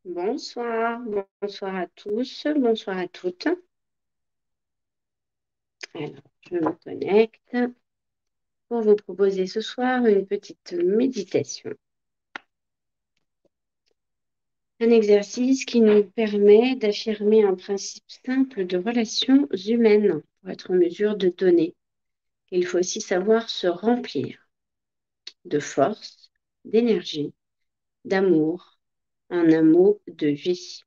Bonsoir, bonsoir à tous, bonsoir à toutes. Alors, je me connecte pour vous proposer ce soir une petite méditation. Un exercice qui nous permet d'affirmer un principe simple de relations humaines pour être en mesure de donner. Il faut aussi savoir se remplir de force, d'énergie, d'amour, en un mot, de vie.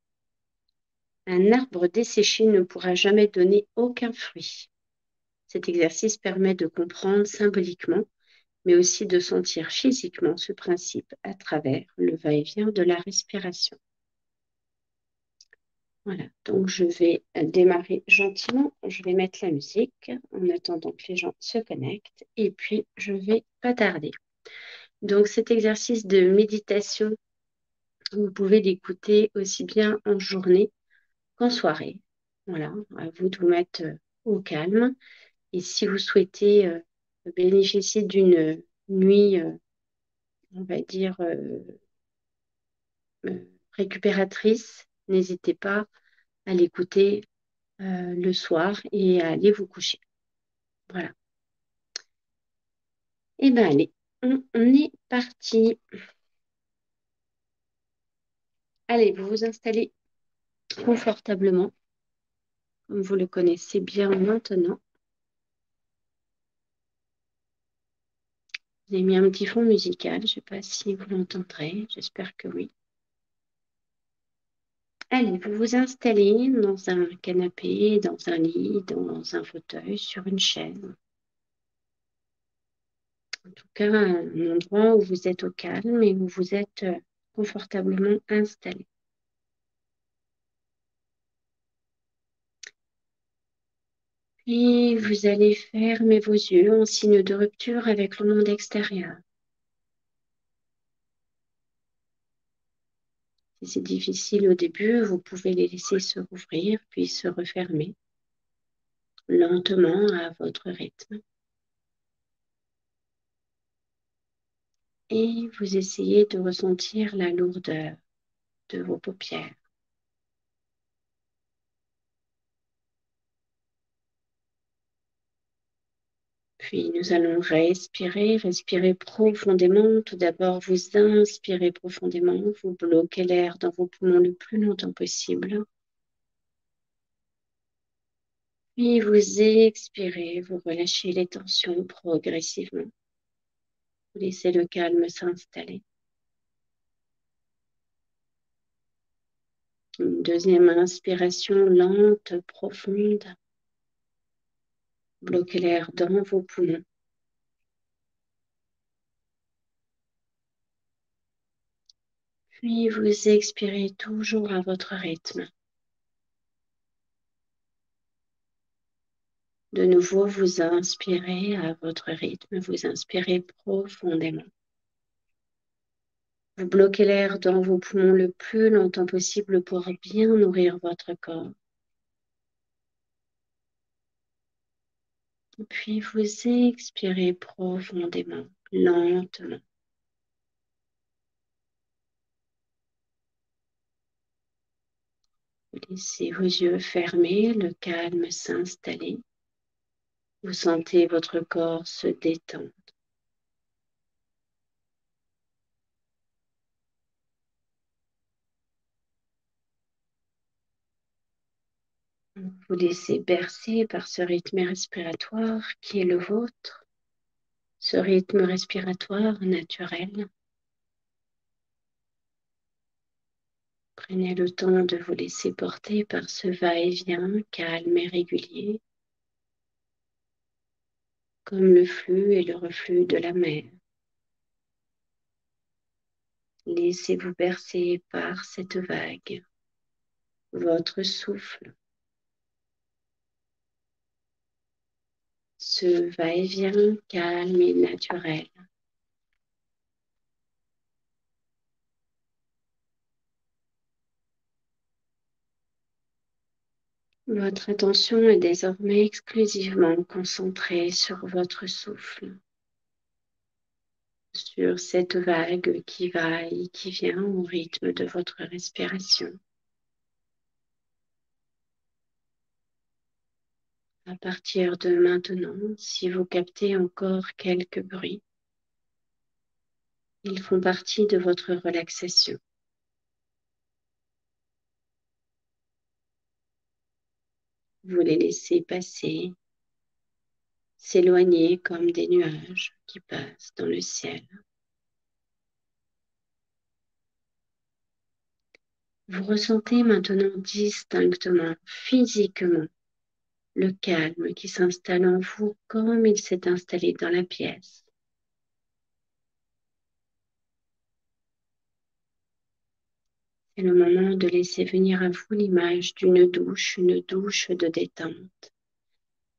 Un arbre desséché ne pourra jamais donner aucun fruit. Cet exercice permet de comprendre symboliquement, mais aussi de sentir physiquement ce principe à travers le va-et-vient de la respiration. Voilà, donc je vais démarrer gentiment. Je vais mettre la musique en attendant que les gens se connectent et puis je vais pas tarder. Donc cet exercice de méditation, vous pouvez l'écouter aussi bien en journée qu'en soirée. Voilà, à vous de vous mettre au calme. Et si vous souhaitez bénéficier d'une nuit, on va dire, récupératrice, n'hésitez pas à l'écouter le soir et à aller vous coucher. Voilà. Et bien, allez, on est parti. Allez, vous vous installez confortablement, comme vous le connaissez bien maintenant. J'ai mis un petit fond musical, je ne sais pas si vous l'entendrez, j'espère que oui. Allez, vous vous installez dans un canapé, dans un lit, dans un fauteuil, sur une chaise. En tout cas, un endroit où vous êtes au calme et où vous êtes confortablement installé. Puis vous allez fermer vos yeux en signe de rupture avec le monde extérieur. Si c'est difficile au début, vous pouvez les laisser se rouvrir puis se refermer lentement à votre rythme. Et vous essayez de ressentir la lourdeur de vos paupières. Puis nous allons respirer profondément. Tout d'abord, vous inspirez profondément, vous bloquez l'air dans vos poumons le plus longtemps possible. Puis vous expirez, vous relâchez les tensions progressivement. Vous laissez le calme s'installer. Une deuxième inspiration lente, profonde. Bloquez l'air dans vos poumons. Puis vous expirez toujours à votre rythme. De nouveau, vous inspirez à votre rythme, vous inspirez profondément. Vous bloquez l'air dans vos poumons le plus longtemps possible pour bien nourrir votre corps. Et puis vous expirez profondément, lentement. Vous laissez vos yeux fermés, le calme s'installer. Vous sentez votre corps se détendre. Vous laissez bercer par ce rythme respiratoire qui est le vôtre, ce rythme respiratoire naturel. Prenez le temps de vous laisser porter par ce va-et-vient calme et régulier, comme le flux et le reflux de la mer. Laissez-vous bercer par cette vague, votre souffle. Ce va-et-vient calme et naturel. Votre attention est désormais exclusivement concentrée sur votre souffle. sur cette vague qui va et qui vient au rythme de votre respiration. À partir de maintenant, si vous captez encore quelques bruits, ils font partie de votre relaxation. Vous les laissez passer, s'éloigner comme des nuages qui passent dans le ciel. Vous ressentez maintenant distinctement, physiquement, le calme qui s'installe en vous comme il s'est installé dans la pièce. C'est le moment de laisser venir à vous l'image d'une douche, une douche de détente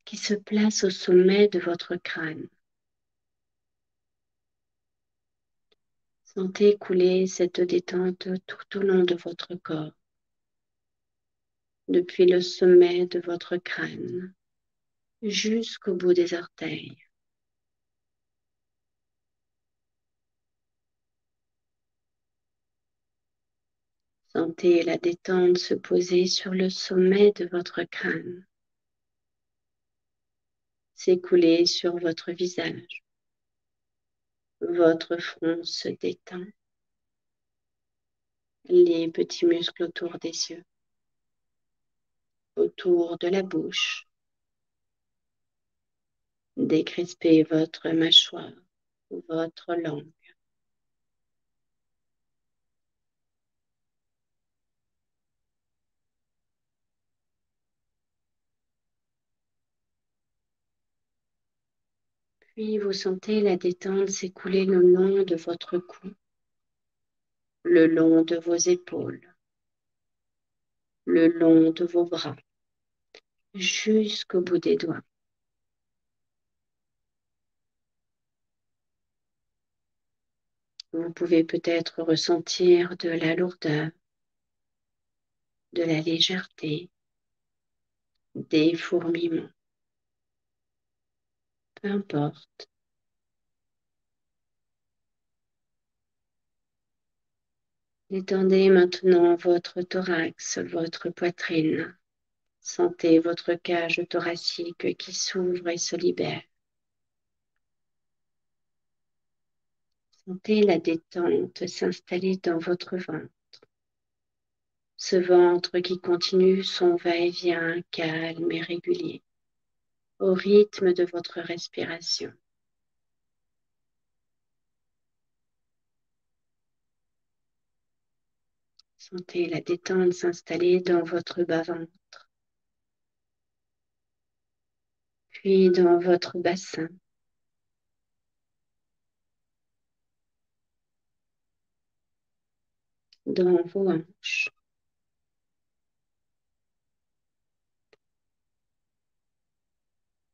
qui se place au sommet de votre crâne. Sentez couler cette détente tout au long de votre corps, depuis le sommet de votre crâne jusqu'au bout des orteils. Sentez la détente se poser sur le sommet de votre crâne, s'écouler sur votre visage. Votre front se détend, les petits muscles autour des yeux, autour de la bouche. Décrispez votre mâchoire, votre langue. Puis vous sentez la détente s'écouler le long de votre cou, le long de vos épaules, le long de vos bras, jusqu'au bout des doigts. Vous pouvez peut-être ressentir de la lourdeur, de la légèreté, des fourmillements. Peu importe. Détendez maintenant votre thorax, votre poitrine. Sentez votre cage thoracique qui s'ouvre et se libère. Sentez la détente s'installer dans votre ventre. Ce ventre qui continue son va-et-vient calme et régulier, au rythme de votre respiration. Sentez la détente s'installer dans votre bas-ventre, puis dans votre bassin, dans vos hanches.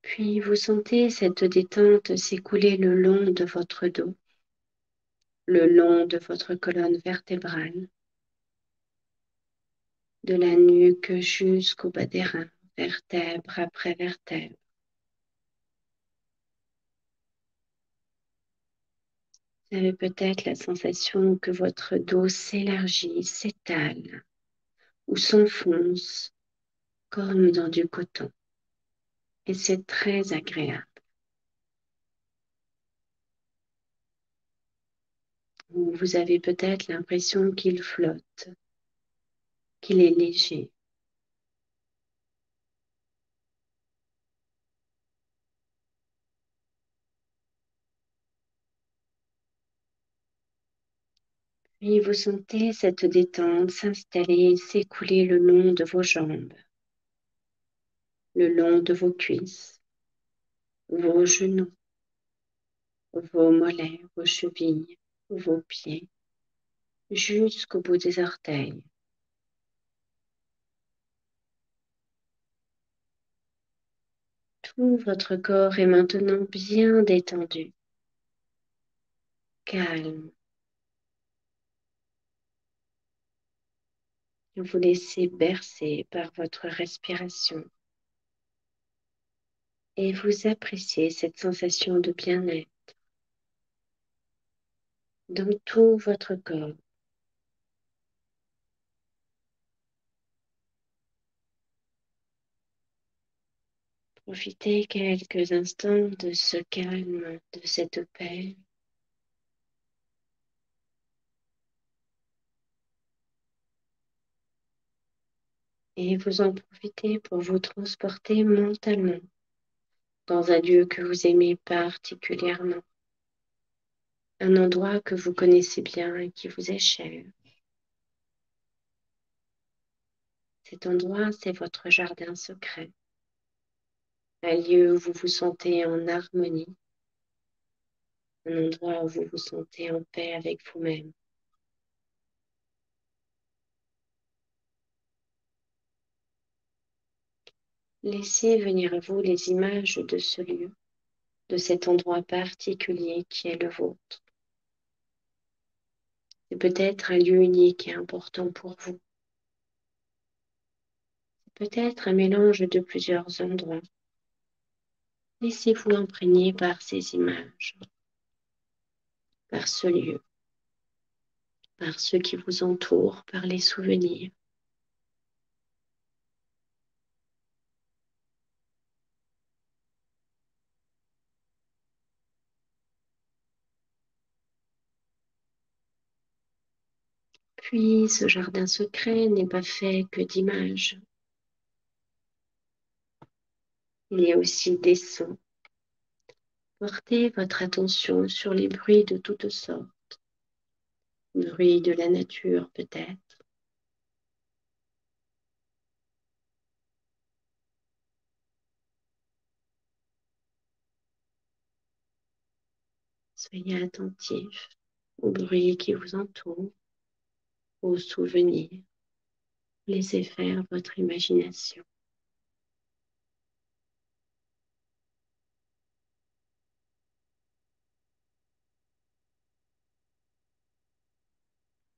Puis vous sentez cette détente s'écouler le long de votre dos, le long de votre colonne vertébrale, de la nuque jusqu'au bas des reins, vertèbre après vertèbre. Vous avez peut-être la sensation que votre dos s'élargit, s'étale ou s'enfonce comme dans du coton. Et c'est très agréable. Ou vous avez peut-être l'impression qu'il flotte, qu'il est léger. Puis vous sentez cette détente s'installer et s'écouler le long de vos jambes, le long de vos cuisses, vos genoux, vos mollets, vos chevilles, vos pieds, jusqu'au bout des orteils. Tout votre corps est maintenant bien détendu, calme. Vous laissez bercer par votre respiration et vous appréciez cette sensation de bien-être. dans tout votre corps. Profitez quelques instants de ce calme, de cette paix. Et vous en profitez pour vous transporter mentalement dans un lieu que vous aimez particulièrement, un endroit que vous connaissez bien et qui vous est cher. Cet endroit, c'est votre jardin secret, un lieu où vous vous sentez en harmonie, un endroit où vous vous sentez en paix avec vous-même. Laissez venir à vous les images de ce lieu, de cet endroit particulier qui est le vôtre. C'est peut-être un lieu unique et important pour vous. C'est peut-être un mélange de plusieurs endroits. Laissez-vous imprégner par ces images, par ce lieu, par ceux qui vous entourent, par les souvenirs. Puis ce jardin secret n'est pas fait que d'images. Il y a aussi des sons. Portez votre attention sur les bruits de toutes sortes. Bruits de la nature peut-être. Soyez attentif aux bruits qui vous entourent, aux souvenirs. Laissez faire votre imagination.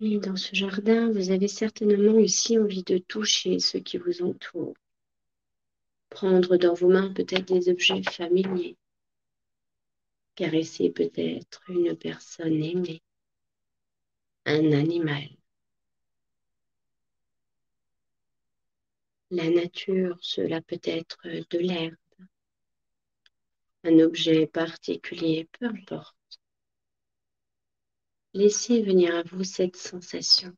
Et dans ce jardin, vous avez certainement aussi envie de toucher ceux qui vous entourent. Prendre dans vos mains peut-être des objets familiers. Caresser peut-être une personne aimée, un animal. La nature, cela peut être de l'herbe, un objet particulier, peu importe. Laissez venir à vous cette sensation,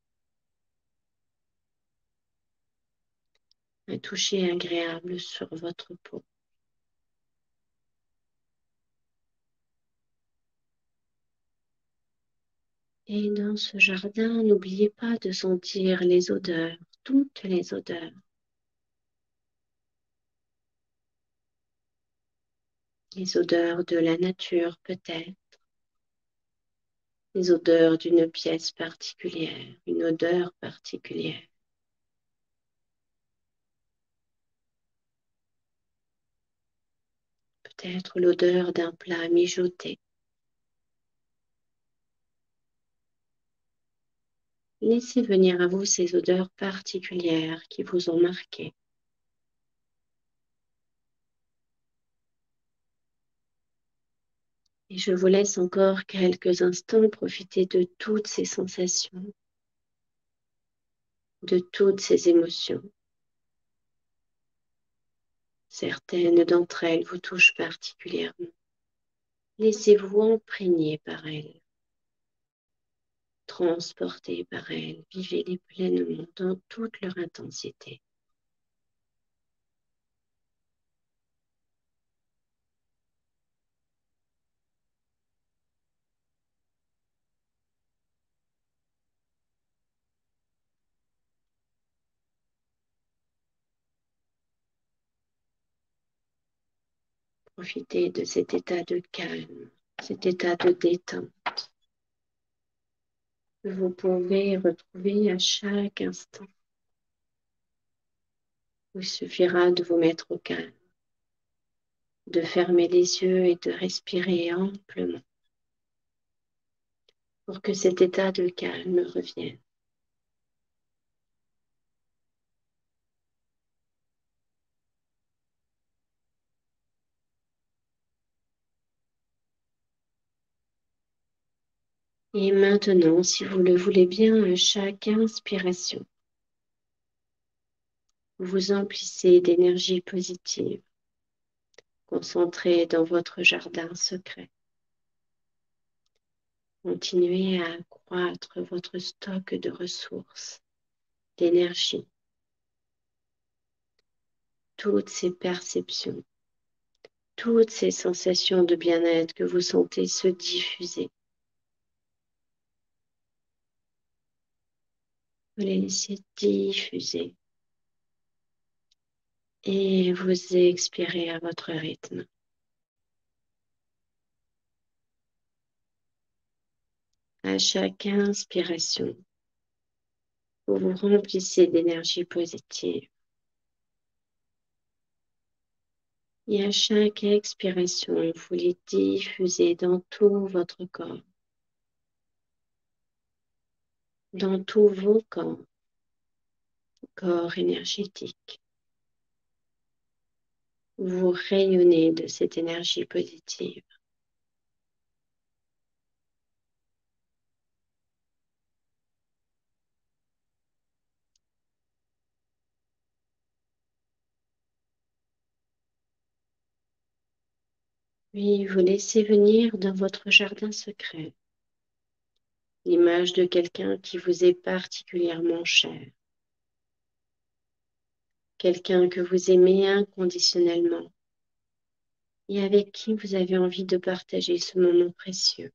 un toucher agréable sur votre peau. Et dans ce jardin, n'oubliez pas de sentir les odeurs, toutes les odeurs. Les odeurs de la nature peut-être, les odeurs d'une pièce particulière, une odeur particulière. Peut-être l'odeur d'un plat mijoté. Laissez venir à vous ces odeurs particulières qui vous ont marqué. Et je vous laisse encore quelques instants profiter de toutes ces sensations, de toutes ces émotions. Certaines d'entre elles vous touchent particulièrement. Laissez-vous imprégner par elles, transporter par elles, vivez-les pleinement dans toute leur intensité. Profitez de cet état de calme, cet état de détente que vous pouvez retrouver à chaque instant. Il suffira de vous mettre au calme, de fermer les yeux et de respirer amplement pour que cet état de calme revienne. Et maintenant, si vous le voulez bien, à chaque inspiration, vous vous emplissez d'énergie positive, concentrée dans votre jardin secret. Continuez à accroître votre stock de ressources, d'énergie, toutes ces perceptions, toutes ces sensations de bien-être que vous sentez se diffuser. Vous les laissez diffuser et vous expirez à votre rythme. À chaque inspiration, vous vous remplissez d'énergie positive. Et à chaque expiration, vous les diffusez dans tout votre corps, dans tous vos corps énergétiques. Vous rayonnez de cette énergie positive. Puis vous laissez venir dans votre jardin secret l'image de quelqu'un qui vous est particulièrement cher, quelqu'un que vous aimez inconditionnellement et avec qui vous avez envie de partager ce moment précieux.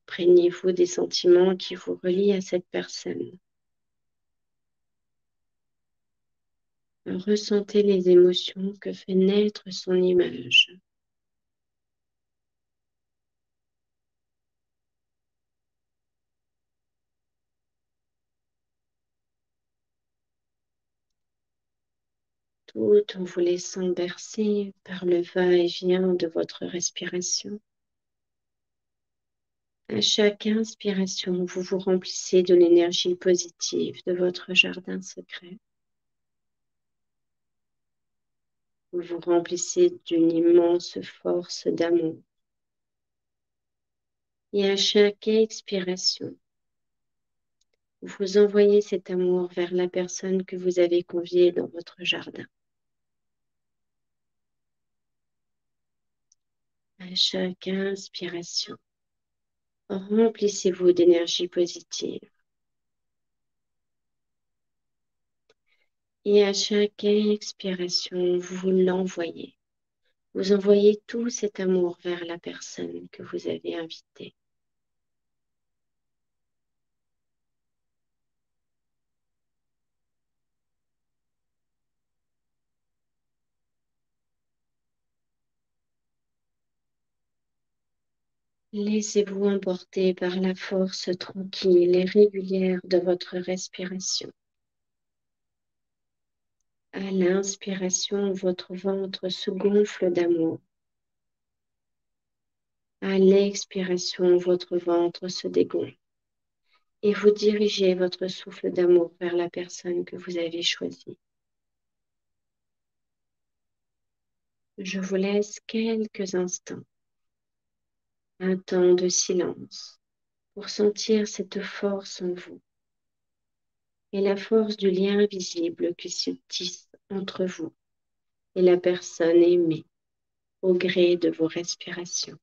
Imprégnez-vous des sentiments qui vous relient à cette personne. Ressentez les émotions que fait naître son image. Tout en vous laissant bercer par le va-et-vient de votre respiration. À chaque inspiration, vous vous remplissez de l'énergie positive de votre jardin secret. Vous vous remplissez d'une immense force d'amour. Et à chaque expiration, vous envoyez cet amour vers la personne que vous avez conviée dans votre jardin. À chaque inspiration, remplissez-vous d'énergie positive. Et à chaque expiration, vous l'envoyez. Vous envoyez tout cet amour vers la personne que vous avez invitée. Laissez-vous emporter par la force tranquille et régulière de votre respiration. À l'inspiration, votre ventre se gonfle d'amour. À l'expiration, votre ventre se dégonfle. Et vous dirigez votre souffle d'amour vers la personne que vous avez choisie. Je vous laisse quelques instants, un temps de silence pour sentir cette force en vous et la force du lien invisible qui se tisse entre vous et la personne aimée au gré de vos respirations.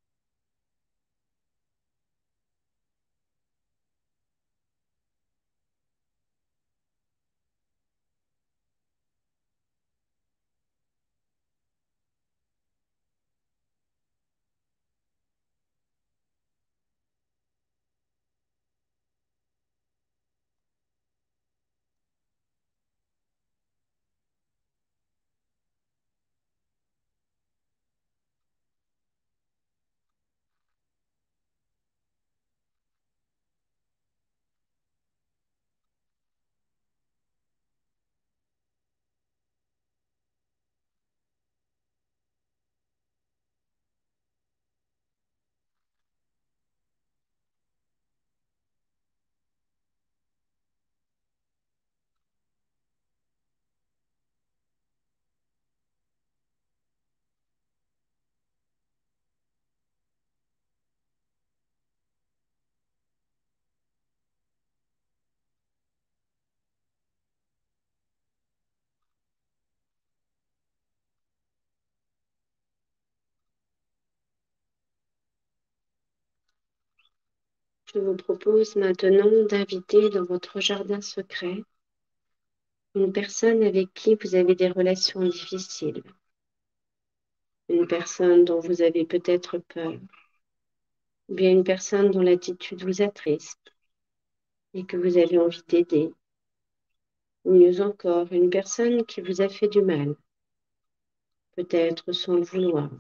Je vous propose maintenant d'inviter dans votre jardin secret une personne avec qui vous avez des relations difficiles, une personne dont vous avez peut-être peur, ou bien une personne dont l'attitude vous attriste et que vous avez envie d'aider, ou mieux encore, une personne qui vous a fait du mal, peut-être sans le vouloir,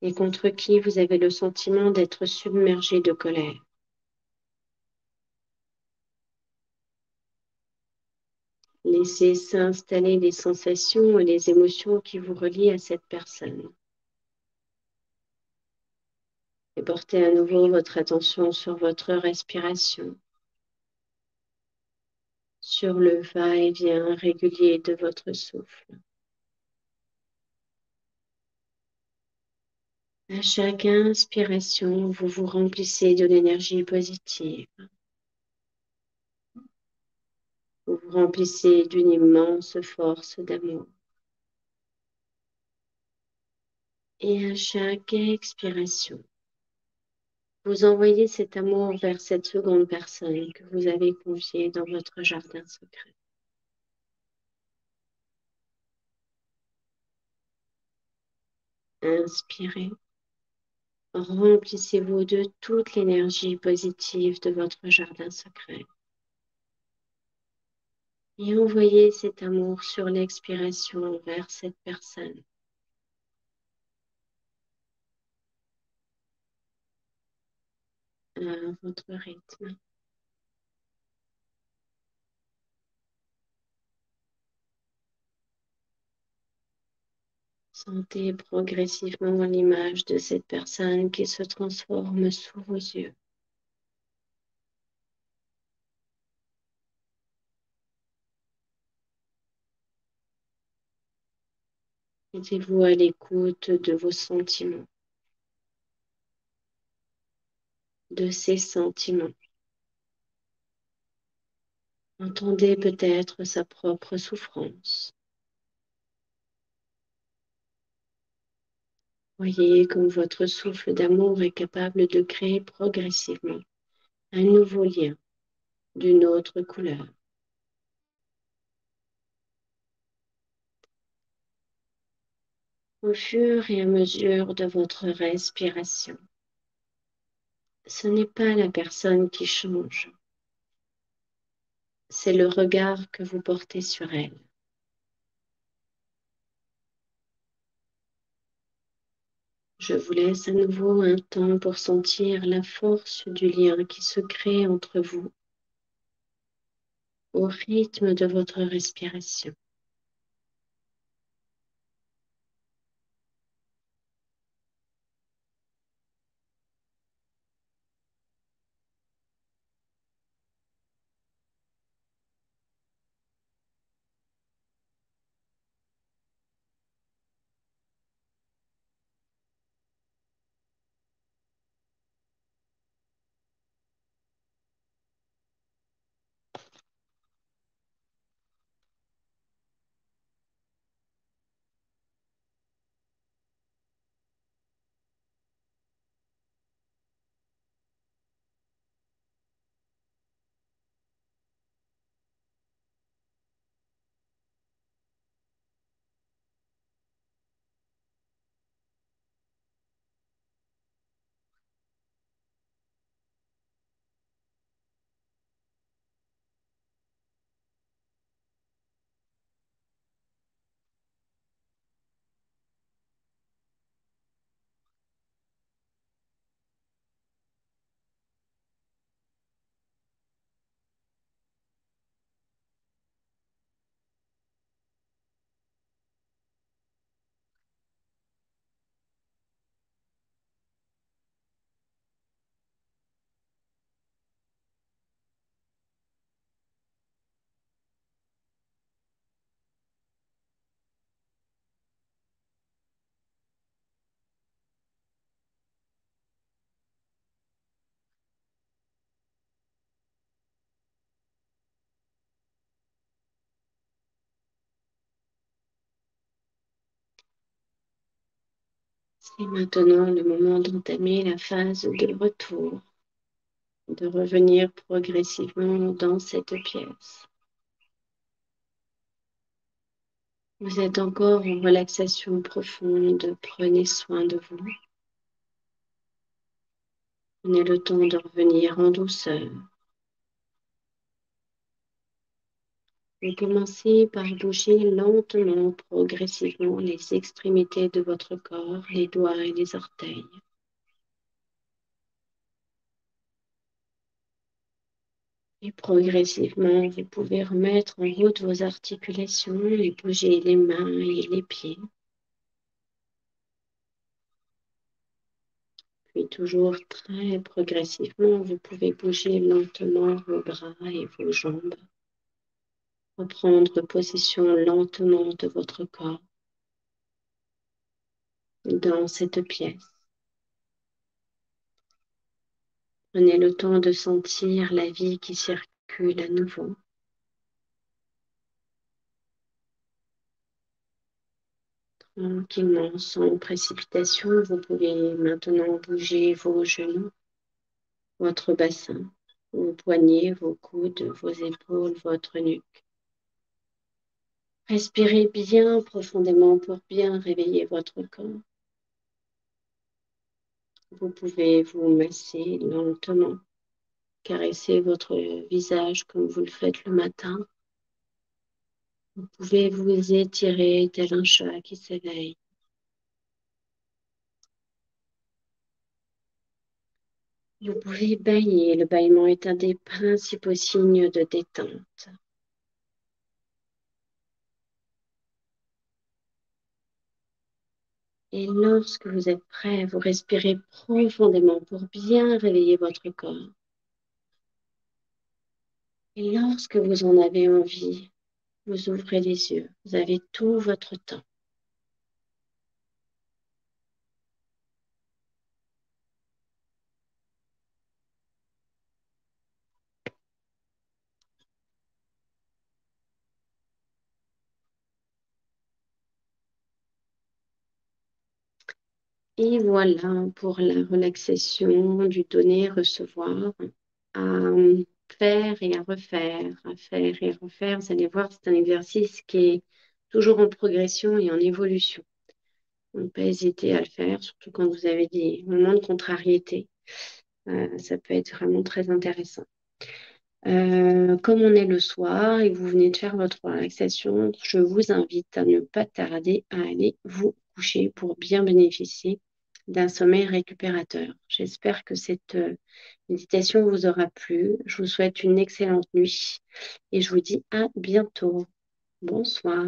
et contre qui vous avez le sentiment d'être submergé de colère. Laissez s'installer les sensations et les émotions qui vous relient à cette personne. Et portez à nouveau votre attention sur votre respiration, sur le va-et-vient régulier de votre souffle. À chaque inspiration, vous vous remplissez de l'énergie positive. Vous vous remplissez d'une immense force d'amour. Et à chaque expiration, vous envoyez cet amour vers cette seconde personne que vous avez confiée dans votre jardin secret. Inspirez. Remplissez-vous de toute l'énergie positive de votre jardin secret. Et envoyez cet amour sur l'expiration vers cette personne. À votre rythme. Sentez progressivement l'image de cette personne qui se transforme sous vos yeux. Mettez-vous à l'écoute de vos sentiments, de ses sentiments. Entendez peut-être sa propre souffrance. Voyez comme votre souffle d'amour est capable de créer progressivement un nouveau lien d'une autre couleur. Au fur et à mesure de votre respiration, ce n'est pas la personne qui change, c'est le regard que vous portez sur elle. Je vous laisse à nouveau un temps pour sentir la force du lien qui se crée entre vous au rythme de votre respiration. C'est maintenant le moment d'entamer la phase de retour, de revenir progressivement dans cette pièce. Vous êtes encore en relaxation profonde, prenez soin de vous. Prenez le temps de revenir en douceur. Et commencez par bouger lentement, progressivement les extrémités de votre corps, les doigts et les orteils. Et progressivement, vous pouvez remettre en route vos articulations et bouger les mains et les pieds. Puis toujours très progressivement, vous pouvez bouger lentement vos bras et vos jambes. Reprendre possession lentement de votre corps dans cette pièce. Prenez le temps de sentir la vie qui circule à nouveau. Tranquillement, sans précipitation, vous pouvez maintenant bouger vos genoux, votre bassin, vos poignets, vos coudes, vos épaules, votre nuque. Respirez bien profondément pour bien réveiller votre corps. Vous pouvez vous masser lentement, caresser votre visage comme vous le faites le matin. Vous pouvez vous étirer tel un chat qui s'éveille. Vous pouvez bâiller. Le bâillement est un des principaux signes de détente. Et lorsque vous êtes prêt, vous respirez profondément pour bien réveiller votre corps. Et lorsque vous en avez envie, vous ouvrez les yeux. Vous avez tout votre temps. Et voilà pour la relaxation du donner-recevoir. À faire et à refaire, à faire et à refaire. Vous allez voir, c'est un exercice qui est toujours en progression et en évolution. On ne peut pas hésiter à le faire, surtout quand vous avez des moments de contrariété. Ça peut être vraiment très intéressant. Comme on est le soir et que vous venez de faire votre relaxation, je vous invite à ne pas tarder à aller vous coucher pour bien bénéficier d'un sommeil récupérateur. J'espère que cette méditation vous aura plu. Je vous souhaite une excellente nuit et je vous dis à bientôt. Bonsoir.